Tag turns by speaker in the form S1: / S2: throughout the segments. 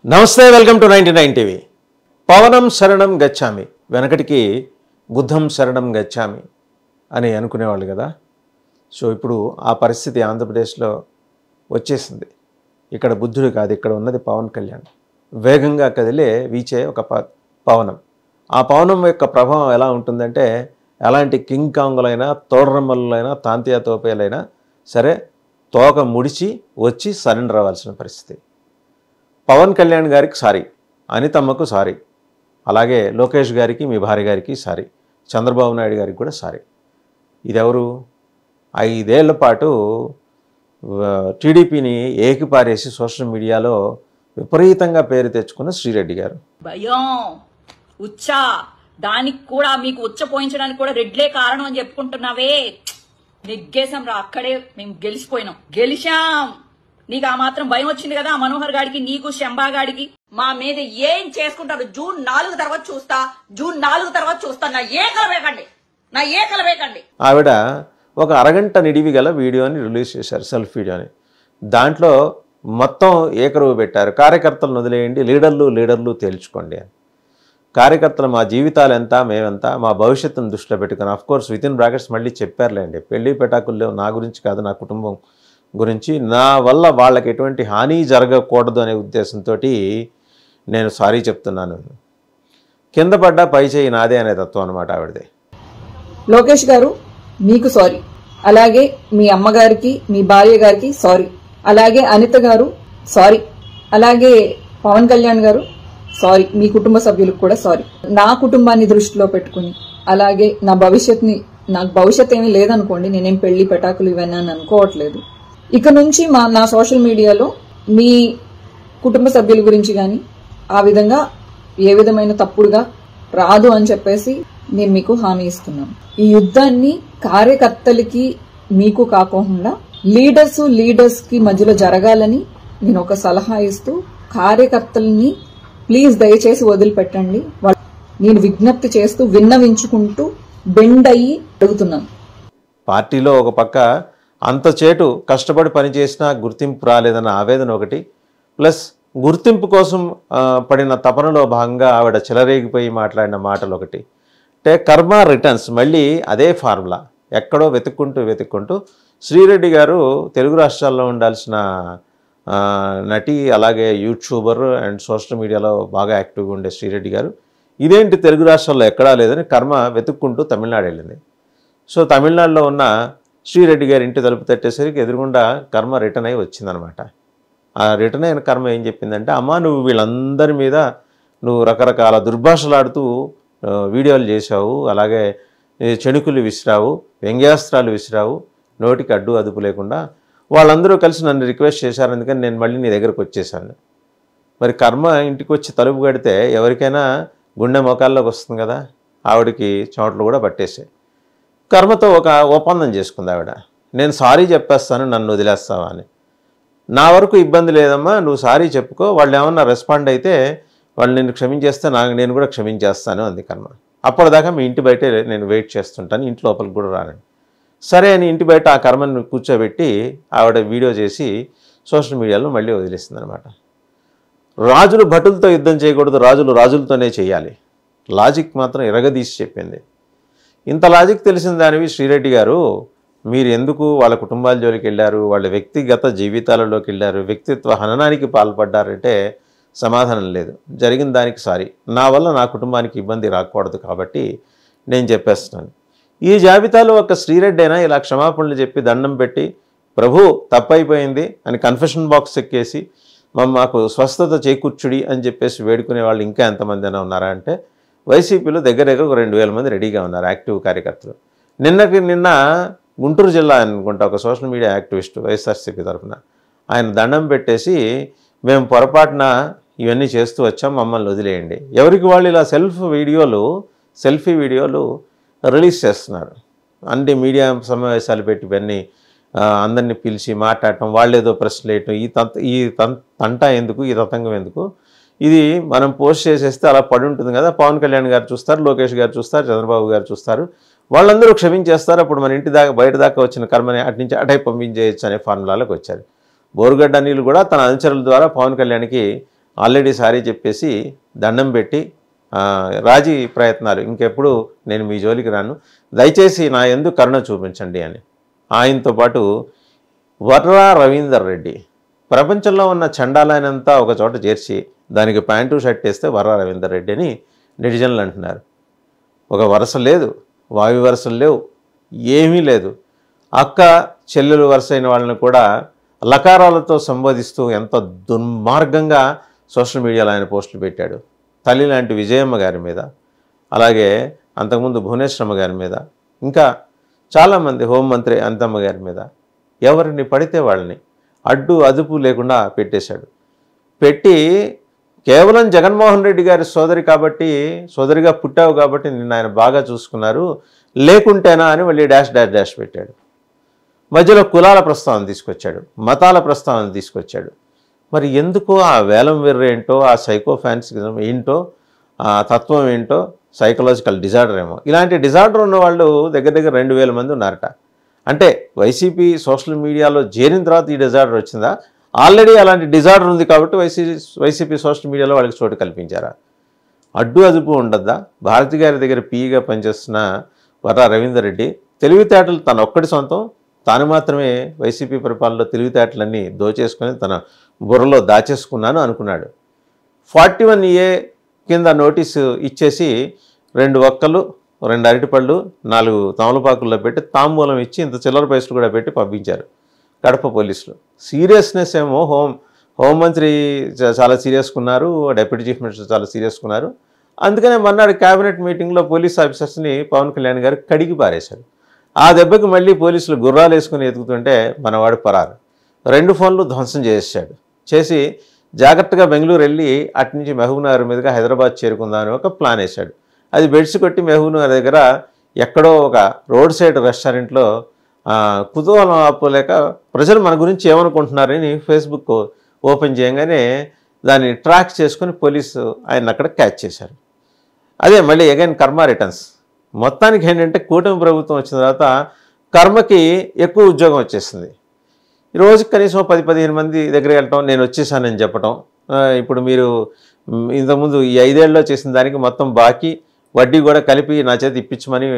S1: నమస్తే, welcome to 99 TV. పవనం శరణం గచ్చామి, వెనకటికి బుద్ధం శరణం గచ్చామి అని అనుకునేవాళ్ళు కదా. సో ఇప్పుడు ఆ పరిస్థితి ఆంధ్రప్రదేశ్లో వచ్చేసింది. ఇక్కడ బుద్ధుడు కాదు, ఇక్కడ ఉన్నది పవన్ కళ్యాణ్. వేగంగా కదిలే వీచే ఒక పవనం. ఆ పవనం యొక్క ప్రభావం ఎలా ఉంటుందంటే, ఎలాంటి కింగ్ కాంగులైనా, తోడరమ్మలైనా, తాంతియా తోపేలైనా సరే తోక ముడిచి వచ్చి సరెండర్ అవ్వాల్సిన పరిస్థితి. పవన్ కళ్యాణ్ గారికి సారీ, అనితమ్మకు సారీ, అలాగే లోకేష్ గారికి, మీ భార్య గారికి సారీ, చంద్రబాబు నాయుడు గారికి కూడా సారీ. ఇదెవరు? 5 ఏళ్ల పాటు టీడీపీని ఏకిపారేసి సోషల్ మీడియాలో విపరీతంగా పేరు తెచ్చుకున్న శ్రీరెడ్డి గారు.
S2: భయం ఉచ్చా, దానికి కూడా మీకు ఉచ్చ పోయించడానికి కూడా రెడ్లే కారణం అని చెప్పుకుంటున్నావే. నెగ్గేశాం రా, అక్కడే మేము గెలిచాం. నీకు ఆ మాత్రం భయం వచ్చింది కదా, మనోహర్ గాడికి, నీకు, శంభాగాడికి. మా మీద ఏం చేసుకుంటారు? జూన్ 4 తర్వాత చూస్తా. నా ఏకలు వేకండి.
S1: ఆవిడ ఒక అరగంట నిడివి గల వీడియోని రిలీజ్ చేశారు, సెల్ఫ్ వీడియోని. దాంట్లో మొత్తం ఏకరువు పెట్టారు. కార్యకర్తలను వదిలేయండి, లీడర్లు తేల్చుకోండి అని. కార్యకర్తలు మా జీవితాలు ఎంత, మేమెంత, మా భవిష్యత్తును దృష్టిలో పెట్టుకుని, అఫ్కోర్స్ విత్ ఇన్ బ్రాకెట్స్ మళ్ళీ చెప్పారులేండి, పెళ్లి పెటాకుల్లో నా గురించి కాదు, నా కుటుంబం గురించి, నా వల్ల వాళ్ళకి ఎటువంటి హాని జరగకూడదు అనే ఉద్దేశంతో నేను సారీ చెప్తున్నాను. కింద పడ్డా పై చేయి నాదే అనే తత్వం అనమాట ఆవిడదే.
S3: లోకేష్ గారు మీకు సారీ, అలాగే మీ అమ్మగారికి, మీ భార్య గారికి సారీ, అలాగే అనిత గారు సారీ, అలాగే పవన్ కళ్యాణ్ గారు సారీ, మీ కుటుంబ సభ్యులకు కూడా సారీ. నా కుటుంబాన్ని దృష్టిలో పెట్టుకుని, అలాగే నాకు భవిష్యత్ ఏమీ లేదనుకోండి, నేనేం పెళ్లి పెటాకులు ఇవన్నీ అని అనుకోవట్లేదు. ఇక నుంచి నా సోషల్ మీడియాలో మీ కుటుంబ సభ్యుల గురించి కానీ ఆ విధంగా ఏ విధమైన తప్పుడుగా రాదు అని చెప్పేసి నేను మీకు హామీ ఇస్తున్నాను. ఈ యుద్ధాన్ని కార్యకర్తలకి మీకు కాకుండా లీడర్స్ కి మధ్యలో జరగాలని నేను ఒక సలహా ఇస్తూ, కార్యకర్తల్ని ప్లీజ్ దయచేసి వదిలిపెట్టండి. నేను విజ్ఞప్తి చేస్తూ, విన్నవించుకుంటూ, బెండ్ అయ్యి అడుగుతున్నాను.
S1: పార్టీలో ఒక పక్క అంత చేటు కష్టపడి పనిచేసినా గుర్తింపు రాలేదన్న ఆవేదన ఒకటి, ప్లస్ గుర్తింపు కోసం పడిన తపనలో భాగంగా ఆవిడ చెలరేగిపోయి మాట్లాడిన మాటలు ఒకటి. అంటే కర్మ రిటర్న్స్, మళ్ళీ అదే ఫార్ములా ఎక్కడో వెతుక్కుంటూ శ్రీరెడ్డి గారు తెలుగు రాష్ట్రాల్లో ఉండాల్సిన నటి, అలాగే యూట్యూబర్ అండ్ సోషల్ మీడియాలో బాగా యాక్టివ్గా ఉండే శ్రీరెడ్డి గారు ఇదేంటి తెలుగు రాష్ట్రాల్లో ఎక్కడా లేదని కర్మ వెతుక్కుంటూ తమిళనాడు వెళ్ళింది. సో తమిళనాడులో ఉన్న శ్రీరెడ్డి గారి ఇంటి తలుపు తట్టేసరికి ఎదురుగుండా కర్మ రిటర్న్ అయి వచ్చిందనమాట. ఆ రిటర్న్ అయిన కర్మ ఏం చెప్పిందంటే, అమ్మ నువ్వు వీళ్ళందరి మీద రకరకాల దుర్భాషలాడుతూ వీడియోలు చేశావు, అలాగే చెణుకులు విసిరావు, వ్యంగ్యాస్త్రాలు విసిరావు, నోటికి అడ్డు అదుపు లేకుండా. వాళ్ళందరూ కలిసి నన్ను రిక్వెస్ట్ చేశారు, అందుకని నేను మళ్ళీ నీ దగ్గరకు వచ్చేసాను. మరి కర్మ ఇంటికి వచ్చి తలుపు కడితే ఎవరికైనా గుండె మోకాల్లోకి వస్తుంది కదా, ఆవిడకి చోట్లు కూడా పట్టేసాయి. కర్మతో ఒక ఒప్పందం చేసుకుంది ఆవిడ, నేను సారీ చెప్పేస్తాను, నన్ను వదిలేస్తావా అని. నా వరకు ఇబ్బంది లేదమ్మా, నువ్వు సారీ చెప్పుకో, వాళ్ళు ఏమన్నా రెస్పాండ్ అయితే వాళ్ళు నిన్ను క్షమించేస్తే నేను కూడా క్షమించేస్తాను అంది కర్మ. అప్పటిదాకా మీ ఇంటి బయటే నేను వెయిట్ చేస్తుంటాను, ఇంటి లోపలికి కూడా రానండి. సరే అని ఇంటి బయట ఆ కర్మను కూర్చోబెట్టి ఆవిడ వీడియో చేసి సోషల్ మీడియాలో మళ్ళీ వదిలేస్తుంది అనమాట. రాజులు భటులతో యుద్ధం చేయకూడదు, రాజులతోనే చేయాలి. లాజిక్ మాత్రం ఎరగదీసి చెప్పింది. ఇంత లాజిక్ తెలిసిన దానివి శ్రీరెడ్డి గారు, మీరు ఎందుకు వాళ్ళ కుటుంబాల జోలికి వెళ్ళారు, వాళ్ళ వ్యక్తిగత జీవితాలలోకి వెళ్ళారు, వ్యక్తిత్వ హననానికి పాల్పడ్డారంటే సమాధానం లేదు. జరిగిన దానికి సారీ, నా వల్ల నా కుటుంబానికి ఇబ్బంది రాకూడదు కాబట్టి నేను చెప్పేస్తున్నాను. ఈ జాబితాలో ఒక శ్రీరెడ్డి అయినా ఇలా క్షమాపణలు చెప్పి దండం పెట్టి ప్రభు తప్పైపోయింది అని కన్ఫెషన్ బాక్స్ ఎక్కేసి మాకు స్వస్థత చేకూర్చుడి అని చెప్పేసి వేడుకునే వాళ్ళు ఇంకా ఎంతమంది అయినా ఉన్నారా అంటే, వైసీపీలో దగ్గర 2,000 మంది రెడీగా ఉన్నారు యాక్టివ్ కార్యకర్తలు. నిన్న గుంటూరు జిల్లా అనుకుంటా ఒక సోషల్ మీడియా యాక్టివిస్ట్ వైఎస్ఆర్సీపీ తరఫున ఆయన దండం పెట్టేసి, మేము పొరపాటున ఇవన్నీ చేస్తూ వచ్చాం, మమ్మల్ని వదిలేయండి. ఎవరికి వాళ్ళు ఇలా సెల్ఫీ వీడియోలు రిలీజ్ చేస్తున్నారు. అన్ని మీడియా సమావేశాలు పెట్టి ఇవన్నీ అందరినీ పిలిచి మాట్లాడటం, వాళ్ళేదో ప్రశ్నలు వేయటం, ఈ తంట ఎందుకు, ఈ తతంగం ఎందుకు, ఇది మనం పోస్ట్ చేసేస్తే అలా పడి ఉంటుంది కదా, పవన్ కళ్యాణ్ గారు చూస్తారు, లోకేష్ గారు చూస్తారు, చంద్రబాబు గారు చూస్తారు, వాళ్ళందరూ క్షమించేస్తారు, అప్పుడు మన ఇంటి దాకా బయట దాకా వచ్చిన కర్మని అటు నుంచి అటై పంపించేయచ్చు అనే ఫార్ములాలోకి వచ్చారు. బోరుగడ్డ అనిల్ కూడా తన అనుచరుల ద్వారా పవన్ కళ్యాణ్కి ఆల్రెడీ సారీ చెప్పేసి దండం పెట్టి రాజీ ప్రయత్నాలు ఇంకెప్పుడు నేను మీ జోలికి రాను, దయచేసి నా యందు కరుణ చూపించండి అని. ఆయనతో పాటు వర్రా రవీందర్ రెడ్డి ప్రపంచంలో ఉన్న చండాలనంతా ఒక చోట చేర్చి దానికి ప్యాంటు షర్ట్ వేస్తే వర్రా రవీందర్ రెడ్డి అని నెటిజన్లు అంటున్నారు. ఒక వరుస లేదు, వాయు వరుసలు లేవు, ఏమీ లేదు. అక్క చెల్లెలు వరుస అయిన వాళ్ళని కూడా లకారాలతో సంబోధిస్తూ ఎంత దుర్మార్గంగా సోషల్ మీడియాలో ఆయన పోస్టులు పెట్టాడు. తల్లి లాంటి విజయమ్మ గారి మీద, అలాగే అంతకుముందు భువనేశ్వరమ్మ గారి మీద, ఇంకా చాలామంది హోంమంత్రి అనితమ్మ గారి మీద ఎవరిని పడితే వాళ్ళని అడ్డు అదుపు లేకుండా పెట్టేశాడు. పెట్టి కేవలం జగన్మోహన్ రెడ్డి గారి సోదరి కాబట్టి, సోదరిగా పుట్టావు కాబట్టి నిన్ను ఆయన బాగా చూసుకున్నారు, లేకుంటేనా అని మళ్ళీ డాష్ డాష్ డాష్ పెట్టాడు. మధ్యలో కులాల ప్రస్తావన తీసుకొచ్చాడు, మతాల ప్రస్తావన తీసుకొచ్చాడు. మరి ఎందుకో ఆ వేలం వెర్ర ఏంటో, ఆ సైకో ఫ్యాన్సిజం ఏంటో, ఆ తత్వం ఏంటో, సైకలాజికల్ డిజార్డర్ ఏమో. ఇలాంటి డిజార్డర్ ఉన్న వాళ్ళు దగ్గర దగ్గర 2000 మంది ఉన్నారట. అంటే వైసీపీ సోషల్ మీడియాలో చేరిన తర్వాత ఈ డిజార్డర్ వచ్చిందా? ఆల్రెడీ అలాంటి డిజార్డర్ ఉంది కాబట్టి వైసీపీ సోషల్ మీడియాలో వాళ్ళకి చోటు కల్పించారా? అడ్డు అదుపు ఉండద్దా? భారతి గారి దగ్గర పీఈగా పనిచేస్తున్న వర్రా రవీందర్ రెడ్డి తెలివితేటలు తన ఒక్కడి సొంతం, తాను మాత్రమే వైసీపీ పరిపాలనలో తెలివితేటలన్నీ దోచేసుకొని తన బుర్రలో దాచేసుకున్నాను అనుకున్నాడు. 41A కింద నోటీసు ఇచ్చేసి 2 ఒక్కలు, 2 అరటిపళ్ళు, 4 తమలపాకుల్లో పెట్టి తాంబూలం ఇచ్చి ఇంత చిల్లర పైసలు కూడా పెట్టి పంపించారు కడప పోలీసులు. సీరియస్నెస్ ఏమో హోంమంత్రి చాలా సీరియస్గా ఉన్నారు, డిప్యూటీ చీఫ్ మినిస్టర్ చాలా సీరియస్గా ఉన్నారు. అందుకనే మొన్నటి క్యాబినెట్ మీటింగ్లో పోలీస్ ఆఫీసర్స్ని పవన్ కళ్యాణ్ గారు కడిగి పారేశారు. ఆ దెబ్బకి మళ్ళీ పోలీసులు గుర్రాలు వేసుకుని ఎదుగుతుంటే మనవాడు పరారు. 2 ఫోన్లు ధ్వంసం చేసి జాగ్రత్తగా బెంగళూరు వెళ్ళి అట్నుంచి మహబూబ్నగర్ మీదుగా హైదరాబాద్ చేరుకుందామని ఒక ప్లాన్ వేశాడు. అది బెడ్స్ కొట్టి మహబూబ్నగర్ దగ్గర ఎక్కడో ఒక రోడ్ సైడ్ రెస్టారెంట్లో కుతూహలం ఆపులేక ప్రజలు మన గురించి ఏమనుకుంటున్నారని ఫేస్బుక్ ఓపెన్ చేయగానే దాన్ని ట్రాక్ చేసుకుని పోలీసు ఆయన అక్కడ క్యాచ్ చేశారు. అదే మళ్ళీ అగైన్ కర్మ రిటర్న్స్. మొత్తానికి ఏంటంటే కూటమి ప్రభుత్వం వచ్చిన తర్వాత కర్మకి ఎక్కువ ఉద్యోగం వచ్చేసింది. ఈ రోజుకి కనీసం 10-15 మంది దగ్గరికి వెళ్ళటం, నేను వచ్చేసానని చెప్పటం. ఇప్పుడు మీరు ఇంతకుముందు ఈ 5 ఏళ్ళలో చేసిన దానికి మొత్తం బాకీ వడ్డీ కూడా కలిపి నా చేతి ఇప్పించమని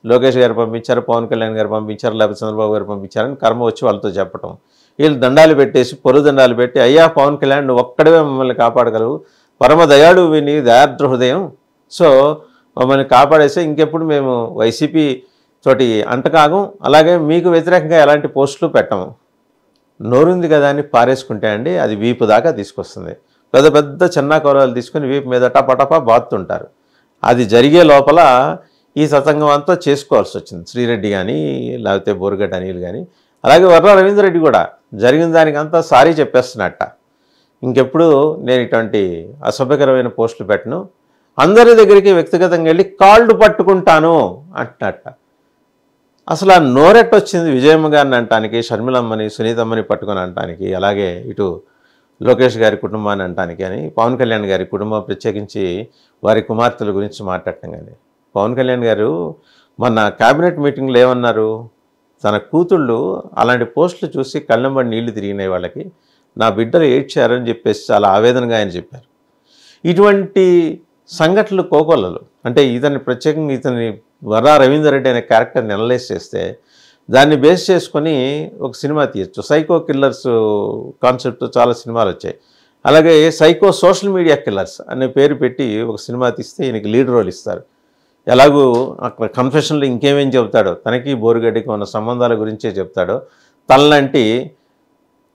S1: లోకేష్ గారు పంపించారు, పవన్ కళ్యాణ్ గారు పంపించారు, లేకపోతే చంద్రబాబు గారు పంపించారని కర్మ వచ్చి వాళ్ళతో చెప్పటం. వీళ్ళు దండాలు పెట్టేసి పొరుదండాలు పెట్టి, అయ్యా పవన్ కళ్యాణ్ నువ్వు ఒక్కడవే మమ్మల్ని కాపాడగలవు, పరమ దయాళు విని దయార్ద్ర హృదయం, సో మమ్మల్ని కాపాడేస్తే ఇంకెప్పుడు మేము వైసీపీ తోటి అంటకాగం, అలాగే మీకు వ్యతిరేకంగా ఎలాంటి పోస్టులు పెట్టము. నోరుంది కదా అని పారేసుకుంటే అండి అది వీపు దాకా తీసుకొస్తుంది. పెద్ద పెద్ద చిన్న కూరలు తీసుకుని వీపు మీద టపటపా బాతుంటారు. అది జరిగే లోపల ఈ సతంగం అంతా చేసుకోవాల్సి వచ్చింది. శ్రీరెడ్డి కానీ లేకపోతే బోరుగడ్డ అనిల్ కానీ, అలాగే వర్రా రవీందర్ రెడ్డి కూడా జరిగిన దానికంతా సారీ చెప్పేస్తున్నట్ట. ఇంకెప్పుడు నేను ఇటువంటి అసభ్యకరమైన పోస్టులు పెట్టను, అందరి దగ్గరికి వ్యక్తిగతంగా వెళ్ళి కాళ్ళు పట్టుకుంటాను అంటున్నట్ట. అసలు ఆ నోరెట్టొచ్చింది విజయమ్మ గారిని అంటానికి, షర్మిలమ్మని, సునీతమ్మని పట్టుకొని అంటానికి, అలాగే ఇటు లోకేష్ గారి కుటుంబాన్ని అంటానికి అని, పవన్ కళ్యాణ్ గారి కుటుంబం ప్రత్యేకించి వారి కుమార్తెల గురించి మాట్లాడటం కానీ. పవన్ కళ్యాణ్ గారు మొన్న క్యాబినెట్ మీటింగ్లో ఏమన్నారు, తన కూతుళ్ళు అలాంటి పోస్టులు చూసి కళ్ళెంబడి నీళ్లు తిరిగినాయి వాళ్ళకి, నా బిడ్డలు ఏడ్చారని చెప్పేసి చాలా ఆవేదనగా ఆయన చెప్పారు. ఇటువంటి సంఘటనలు కోకొల్లలు. అంటే ఇతన్ని ప్రత్యేకంగా ఇతని వర్రా రవీందర్ రెడ్డి అనే క్యారెక్టర్ని అనలైజ్ చేస్తే దాన్ని బేస్ చేసుకొని ఒక సినిమా తీయచ్చు. సైకో కిల్లర్స్ కాన్సెప్ట్ చాలా సినిమాలు వచ్చాయి. అలాగే సైకో సోషల్ మీడియా కిల్లర్స్ అనే పేరు పెట్టి ఒక సినిమా తీస్తే ఈయనకి లీడ్ రోల్ ఇస్తారు. ఎలాగూ అక్కడ కన్ఫెషన్లో ఇంకేమేం చెబుతాడో, తనకి బోరుగడ్డికి ఉన్న సంబంధాల గురించే చెప్తాడో, తనలాంటి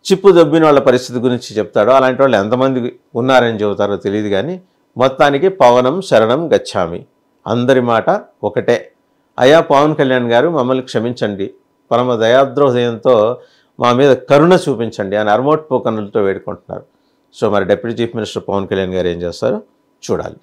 S1: చిప్పు దొబ్బిన వాళ్ళ పరిస్థితి గురించి చెప్తాడో, అలాంటి వాళ్ళు ఎంతమంది ఉన్నారని చెబుతారో తెలియదు. కానీ మొత్తానికి పవనం శరణం గచ్చామి, అందరి మాట ఒకటే, అయ్యా పవన్ కళ్యాణ్ గారు మమ్మల్ని క్షమించండి, పరమ దయాద్రోహయంతో మా మీద కరుణ చూపించండి అని అర్మోట్ పోకన్నులతో వేడుకుంటున్నారు. సో మరి deputy chief minister Pawan Kalyan గారు ఏం చేస్తారో చూడాలి.